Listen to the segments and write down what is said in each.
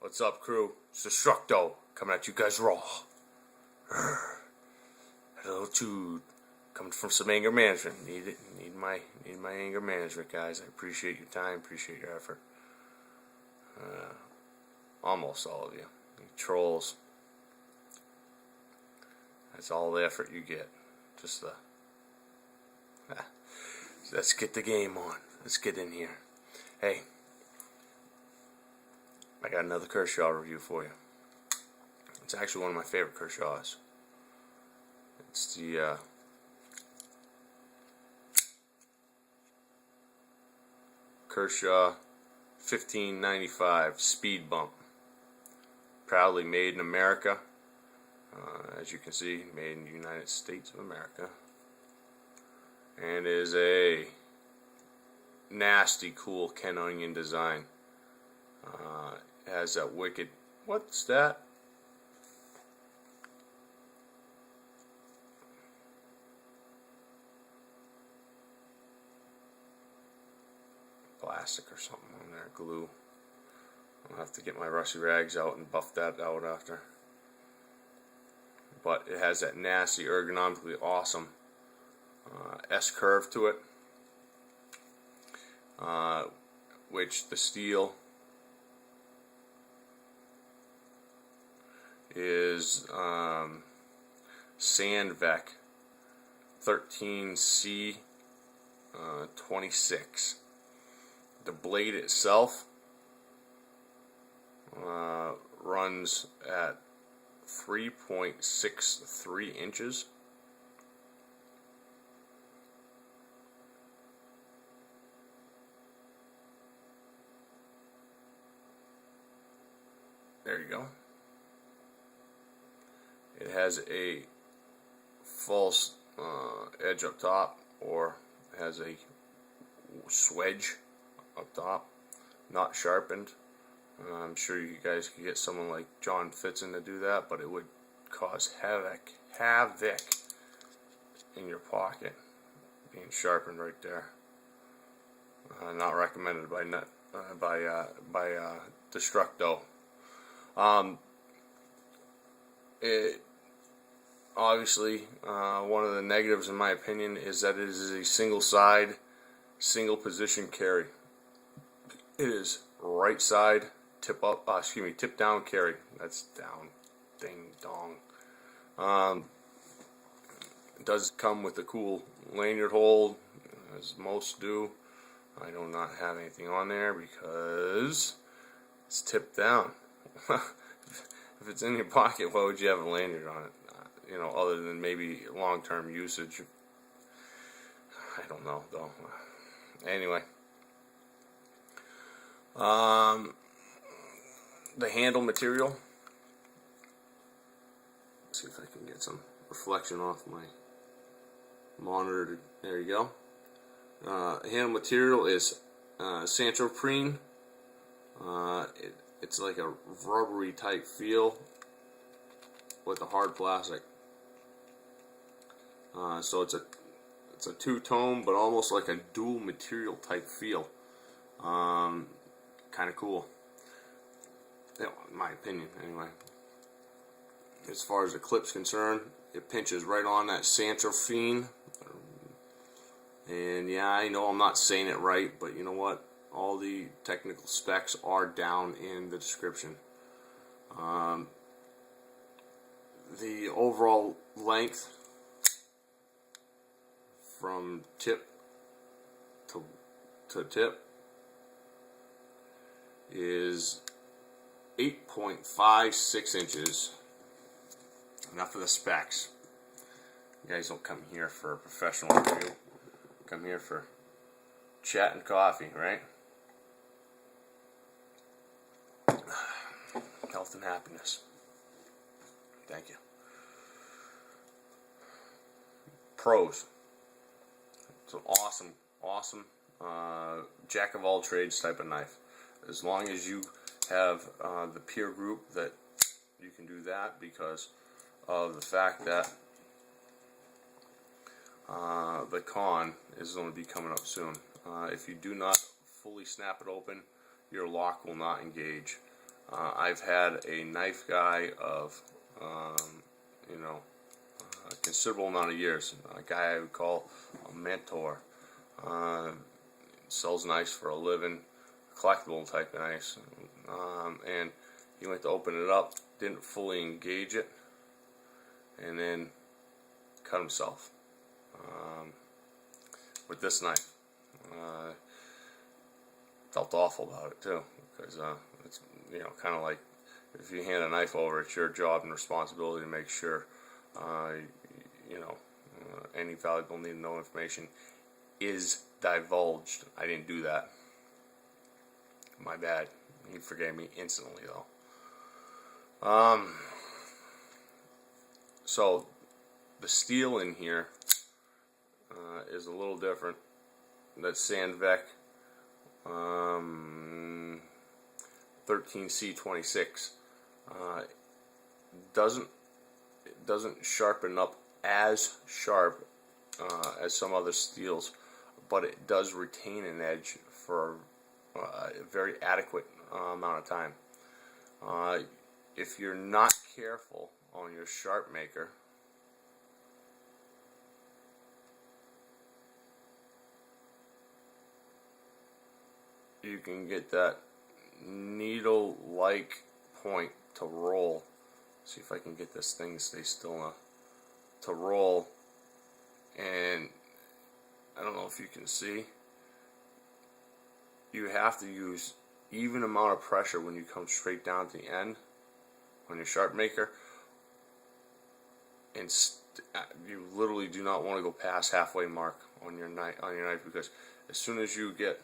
What's up, crew? It's Destructo coming at you guys raw. Hello, dude. Coming from some anger management. Need my anger management, guys. I appreciate your time. Appreciate your effort. Almost all of you. You trolls. That's all the effort you get. Just the. Let's get the game on. Let's get in here. Hey. I got another Kershaw review for you. It's actually one of my favorite Kershaws. It's the Kershaw 1595 Speed Bump. Proudly made in America. As you can see, made in the United States of America. And is a nasty cool Ken Onion design. Has that wicked, what's that? Plastic or something on there, glue. I'll have to get my rusty rags out and buff that out after. But it has that nasty, ergonomically awesome S-curve to it, which the steel is Sandvec 13C 26. The blade itself runs at 3.63 inches. There you go. It has a false edge up top, or has a swedge up top, not sharpened. I'm sure you guys could get someone like John Fitzen to do that, but it would cause havoc in your pocket, being sharpened right there. Not recommended by Destructo. It obviously, one of the negatives in my opinion is that it is a single side, single position carry. It is right side, tip up, tip down carry. That's down, ding dong. It does come with a cool lanyard hold, as most do. I do not have anything on there because it's tipped down. If it's in your pocket, why would you have a lanyard on it? You know, other than maybe long-term usage. I don't know, though. Anyway. The handle material. Let's see if I can get some reflection off my monitor. There you go. Handle material is Santoprene. It's like a rubbery type feel with a hard plastic. So it's a two-tone, but almost like a dual material type feel. Kind of cool, in my opinion. Anyway, as far as the clip's concerned, it pinches right on that Santoprene. And yeah, I know I'm not saying it right, but you know what? All the technical specs are down in the description. The overall length from tip to tip is 8.56 inches. Enough of the specs. You guys don't come here for a professional review. Come here for chat and coffee, right? Health and happiness. Thank you. Pros. It's an awesome jack of all trades type of knife. As long as you have the peer group that you can do that, because of the fact that the con is going to be coming up soon. If you do not fully snap it open, your lock will not engage. I've had a knife guy of, you know, a considerable amount of years. A guy I would call a mentor. Sells knives for a living, collectible type of knives. And he went to open it up, didn't fully engage it, and then cut himself with this knife. Felt awful about it too, because it's, you know, kind of like if you hand a knife over, it's your job and responsibility to make sure you know, any valuable need to know information is divulged. I didn't do that. My bad. He forgave me instantly though. So the steel in here is a little different. That's Sandvik 13C26. Doesn't sharpen up as sharp as some other steels, but it does retain an edge for a very adequate amount of time. If you're not careful on your sharp maker, you can get that needle-like point to roll. See if I can get this thing to stay still to roll, and I don't know if you can see, you have to use even amount of pressure when you come straight down to the end on your sharp maker, and you literally do not want to go past halfway mark on your knife, because as soon as you get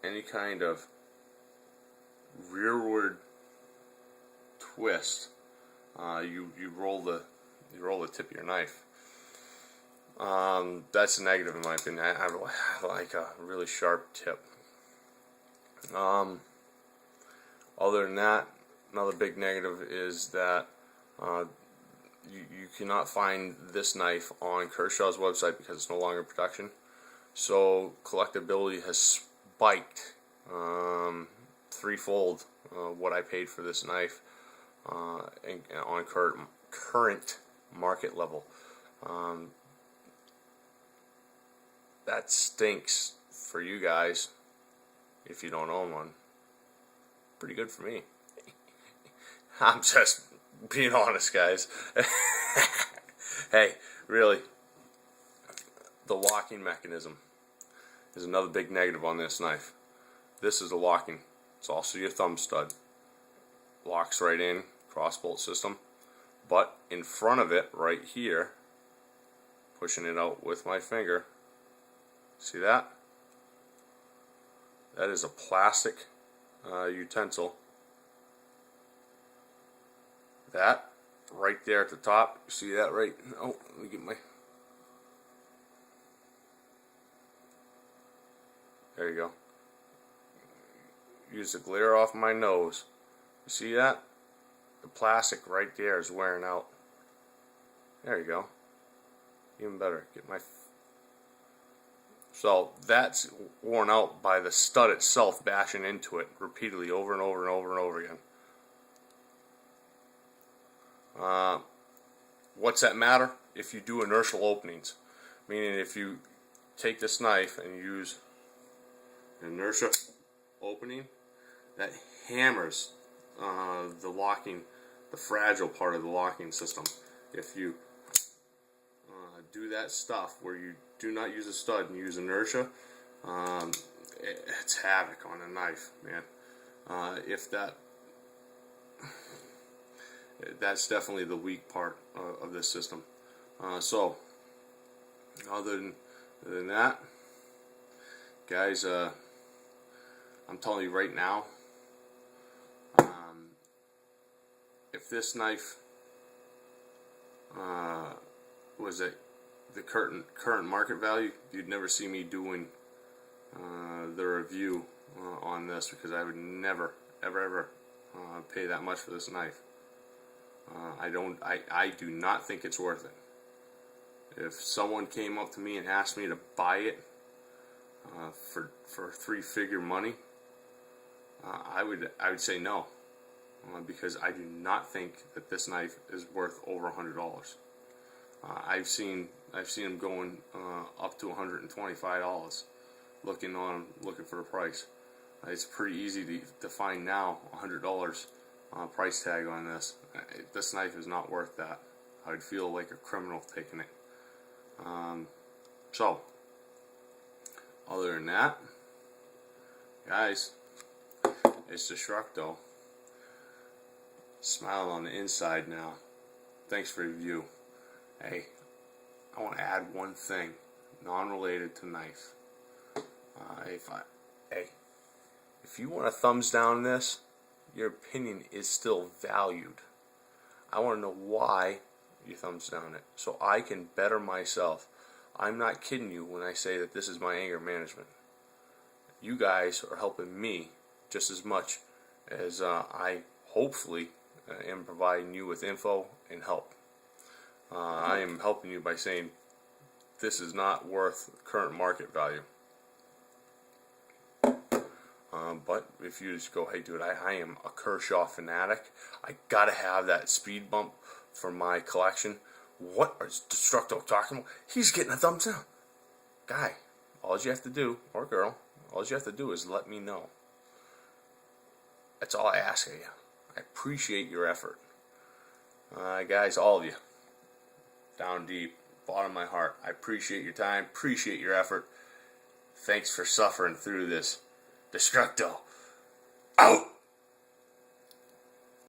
any kind of rearward twist, you roll the tip of your knife. That's a negative in my opinion. I like a really sharp tip. Other than that, another big negative is that you cannot find this knife on Kershaw's website because it's no longer in production. So collectability has spiked threefold what I paid for this knife on current market level. That stinks for you guys if you don't own one. Pretty good for me. I'm just being honest, guys. Hey, really, the locking mechanism is another big negative on this knife. This is a locking. It's also your thumb stud. Locks right in, cross bolt system. But in front of it, right here, pushing it out with my finger, see that? That is a plastic utensil. That right there at the top, you see that right? Oh, let me get my... There you go. Use the glare off my nose. You see that? The plastic right there is wearing out. There you go. Even better. Get my... So that's worn out by the stud itself bashing into it repeatedly over and over and over and over again. What's that matter? If you do inertial openings, meaning if you take this knife and use an inertia opening, that hammers the locking, the fragile part of the locking system. If you do that stuff where you do not use a stud and use inertia, it's havoc on a knife, man. If that's definitely the weak part of this system. So other than that, guys, I'm telling you right now, if this knife was at the current market value, you'd never see me doing the review on this, because I would never ever pay that much for this knife. I do not think it's worth it. If someone came up to me and asked me to buy it for three-figure money, I would say no, because I do not think that this knife is worth over $100. I've seen them going up to $125. Looking for the price. It's pretty easy to find now, $100 price tag on this. This knife is not worth that. I would feel like a criminal taking it. So, other than that, guys, it's Destructo. Smile on the inside now. Thanks for the review. Hey, I want to add one thing, non-related to knife. If you want a thumbs down this, your opinion is still valued. I want to know why you thumbs down it, so I can better myself. I'm not kidding you when I say that this is my anger management. You guys are helping me just as much as I hopefully am providing you with info and help. I am helping you by saying this is not worth current market value. But if you just go, hey dude, I am a Kershaw fanatic. I gotta have that speed bump for my collection. What is Destructo talking about? He's getting a thumbs down. Guy, all you have to do, or girl, all you have to do is let me know. That's all I ask of you. I appreciate your effort. Guys, all of you, down deep, bottom of my heart, I appreciate your time, appreciate your effort. Thanks for suffering through this. Destructo, out!